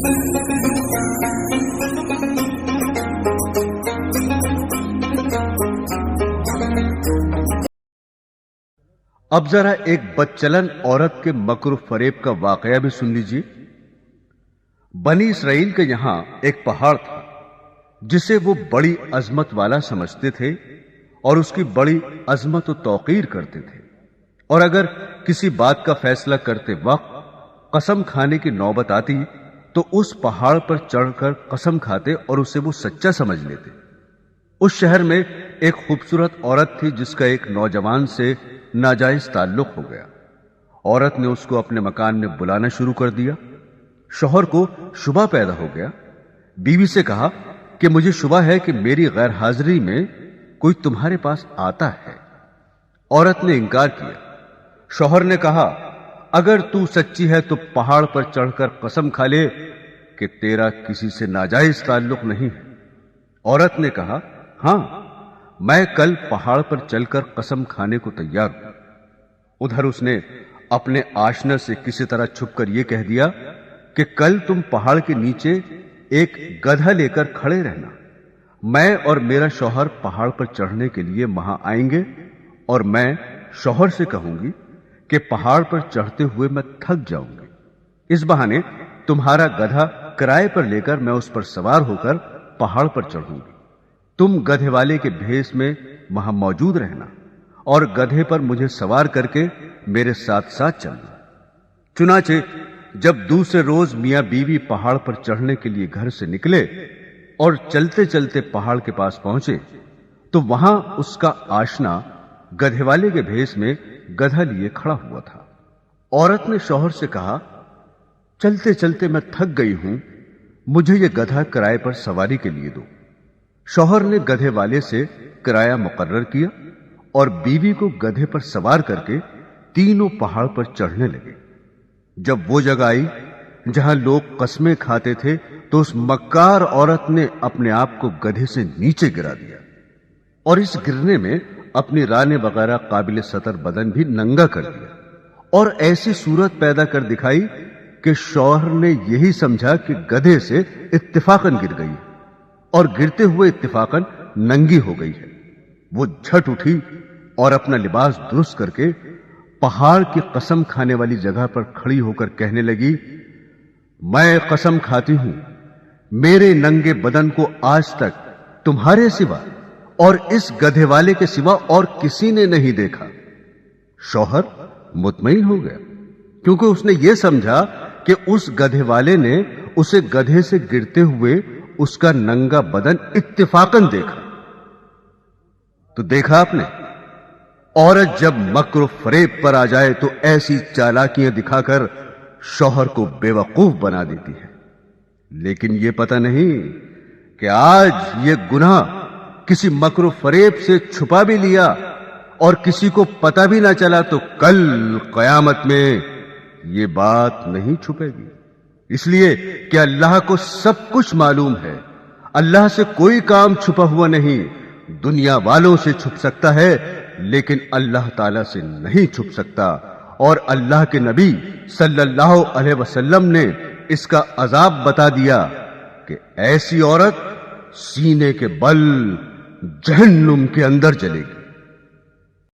اب ذرا ایک بدچلن عورت کے مکر و فریب کا واقعہ بھی سن لیجیے۔ بنی اسرائیل کے یہاں ایک پہاڑ تھا جسے وہ بڑی عظمت والا سمجھتے تھے اور اس کی بڑی عظمت و توقیر کرتے تھے، اور اگر کسی بات کا فیصلہ کرتے وقت قسم کھانے کی نوبت آتی تو اس پہاڑ پر چڑھ کر قسم کھاتے اور اسے وہ سچا سمجھ لیتے۔ اس شہر میں ایک خوبصورت عورت تھی جس کا ایک نوجوان سے ناجائز تعلق ہو گیا۔ عورت نے اس کو اپنے مکان میں بلانا شروع کر دیا۔ شوہر کو شبہ پیدا ہو گیا۔ بیوی سے کہا کہ مجھے شبہ ہے کہ میری غیر حاضری میں کوئی تمہارے پاس آتا ہے۔ عورت نے انکار کیا۔ شوہر نے کہا اگر تو سچی ہے تو پہاڑ پر چڑھ کر قسم کھا لے کہ تیرا کسی سے ناجائز تعلق نہیں ہے۔ عورت نے کہا ہاں، میں کل پہاڑ پر چل کر قسم کھانے کو تیار ہوں۔ ادھر اس نے اپنے آشنا سے کسی طرح چھپ کر یہ کہہ دیا کہ کل تم پہاڑ کے نیچے ایک گدھا لے کر کھڑے رہنا، میں اور میرا شوہر پہاڑ پر چڑھنے کے لیے وہاں آئیں گے، اور میں شوہر سے کہوں گی کہ پہاڑ پر چڑھتے ہوئے میں تھک جاؤں گی، اس بہانے تمہارا گدھا کرائے پر لے کر میں اس پر سوار ہو کر پہاڑ پر چڑھوں گی۔ تم گدھے والے کے بھیس میں وہاں موجود رہنا اور گدھے پر مجھے سوار کر کے میرے ساتھ ساتھ چلنا۔ چنانچہ جب دوسرے روز میاں بیوی پہاڑ پر چڑھنے کے لیے گھر سے نکلے اور چلتے چلتے پہاڑ کے پاس پہنچے تو وہاں اس کا آشنا گدھے والے کے بھیس میں گدھا لیے کھڑا ہوا تھا۔ عورت نے شوہر سے کہا چلتے چلتے میں تھک گئی ہوں، مجھے یہ گدھا کرائے پر سواری کے لیے دو۔ شوہر نے گدھے والے سے کرایہ مقرر کیا اور بیوی کو گدھے پر سوار کر کے تینوں پہاڑ پر چڑھنے لگے۔ جب وہ جگہ آئی جہاں لوگ قسمیں کھاتے تھے تو اس مکار عورت نے اپنے آپ کو گدھے سے نیچے گرا دیا، اور اس گرنے میں اپنی رانے وغیرہ قابل سطر بدن بھی ننگا کر دیا، اور ایسی صورت پیدا کر دکھائی کہ شوہر نے یہی سمجھا کہ گدھے سے اتفاقاً گر گئی اور گرتے ہوئے اتفاقاً ننگی ہو گئی ہے۔ وہ جھٹ اٹھی اور اپنا لباس درست کر کے پہاڑ کی قسم کھانے والی جگہ پر کھڑی ہو کر کہنے لگی میں قسم کھاتی ہوں میرے ننگے بدن کو آج تک تمہارے سوا اور اس گدھے والے کے سوا اور کسی نے نہیں دیکھا۔ شوہر مطمئن ہو گیا کیونکہ اس نے یہ سمجھا کہ اس گدھے والے نے اسے گدھے سے گرتے ہوئے اس کا ننگا بدن اتفاقاً دیکھا۔ تو دیکھا آپ نے، عورت جب مکر و فریب پر آ جائے تو ایسی چالاکیاں دکھا کر شوہر کو بے وقوف بنا دیتی ہے، لیکن یہ پتہ نہیں کہ آج یہ گناہ کسی مکر و فریب سے چھپا بھی لیا اور کسی کو پتہ بھی نہ چلا تو کل قیامت میں یہ بات نہیں چھپے گی، اس لیے کہ اللہ کو سب کچھ معلوم ہے۔ اللہ سے کوئی کام چھپا ہوا نہیں، دنیا والوں سے چھپ سکتا ہے لیکن اللہ تعالی سے نہیں چھپ سکتا، اور اللہ کے نبی صلی اللہ علیہ وسلم نے اس کا عذاب بتا دیا کہ ایسی عورت سینے کے بل جہنم کے اندر جلے گی۔